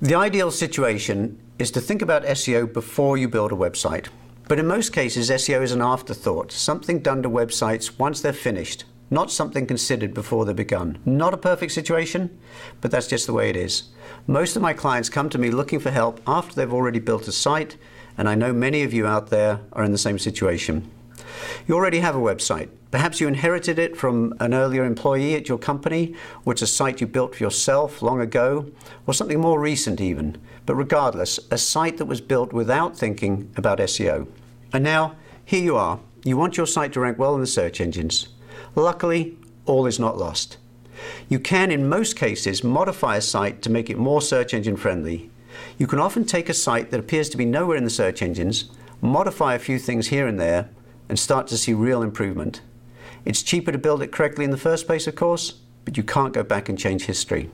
The ideal situation is to think about SEO before you build a website. But in most cases, SEO is an afterthought, something done to websites once they're finished, not something considered before they're begun. Not a perfect situation, but that's just the way it is. Most of my clients come to me looking for help after they've already built a site, and I know many of you out there are in the same situation. You already have a website. Perhaps you inherited it from an earlier employee at your company, or it's a site you built for yourself long ago, or something more recent even. But regardless, a site that was built without thinking about SEO. And now, here you are. You want your site to rank well in the search engines. Luckily, all is not lost. You can, in most cases, modify a site to make it more search engine friendly. You can often take a site that appears to be nowhere in the search engines, modify a few things here and there, and start to see real improvement. It's cheaper to build it correctly in the first place, of course, but you can't go back and change history.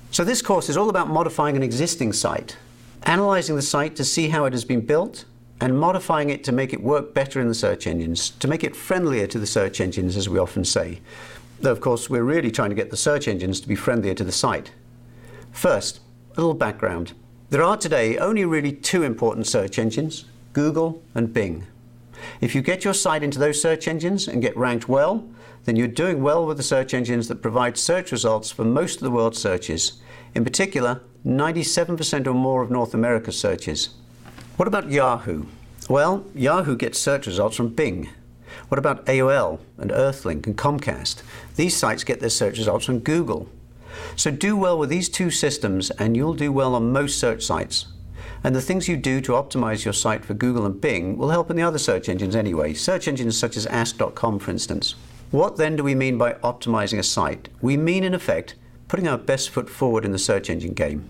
So this course is all about modifying an existing site, analyzing the site to see how it has been built, and modifying it to make it work better in the search engines, to make it friendlier to the search engines, as we often say. Though, of course, we're really trying to get the search engines to be friendlier to the site. First, a little background. There are today only really two important search engines, Google and Bing. If you get your site into those search engines and get ranked well, then you're doing well with the search engines that provide search results for most of the world's searches. In particular, 97% or more of North America's searches. What about Yahoo? Well, Yahoo gets search results from Bing. What about AOL and Earthlink and Comcast? These sites get their search results from Google. So do well with these two systems and you'll do well on most search sites. And the things you do to optimize your site for Google and Bing will help in the other search engines anyway, search engines such as Ask.com, for instance. What then do we mean by optimizing a site? We mean, in effect, putting our best foot forward in the search engine game.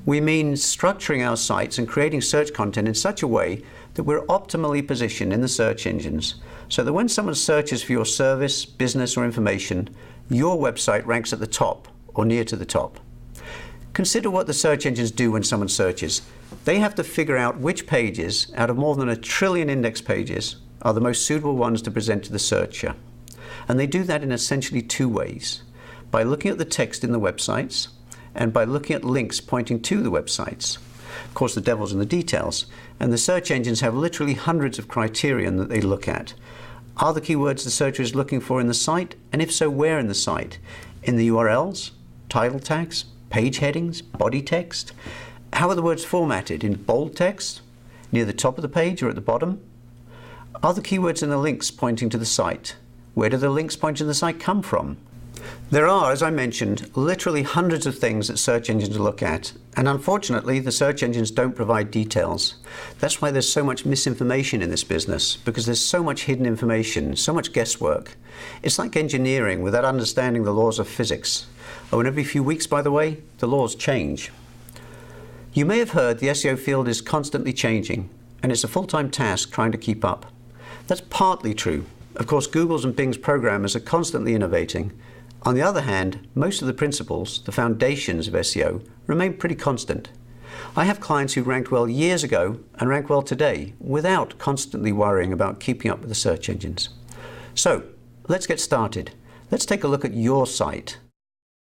We mean structuring our sites and creating search content in such a way that we're optimally positioned in the search engines, so that when someone searches for your service, business, or information, your website ranks at the top or near to the top. Consider what the search engines do when someone searches. They have to figure out which pages, out of more than 1 trillion index pages, are the most suitable ones to present to the searcher. And they do that in essentially two ways. By looking at the text in the websites, and by looking at links pointing to the websites. Of course, the devil's in the details, and the search engines have literally hundreds of criterion that they look at. Are the keywords the searcher is looking for in the site, and if so, where in the site? In the URLs, title tags, page headings, body text? How are the words formatted? In bold text, near the top of the page or at the bottom? Are the keywords in the links pointing to the site? Where do the links pointing to the site come from? There are, as I mentioned, literally hundreds of things that search engines look at, and unfortunately the search engines don't provide details. That's why there's so much misinformation in this business, because there's so much hidden information, so much guesswork. It's like engineering without understanding the laws of physics. Oh, and every few weeks, by the way, the laws change. You may have heard the SEO field is constantly changing, and it's a full-time task trying to keep up. That's partly true. Of course, Google's and Bing's programmers are constantly innovating. On the other hand, most of the principles, the foundations of SEO, remain pretty constant. I have clients who ranked well years ago and rank well today without constantly worrying about keeping up with the search engines. So, let's get started. Let's take a look at your site.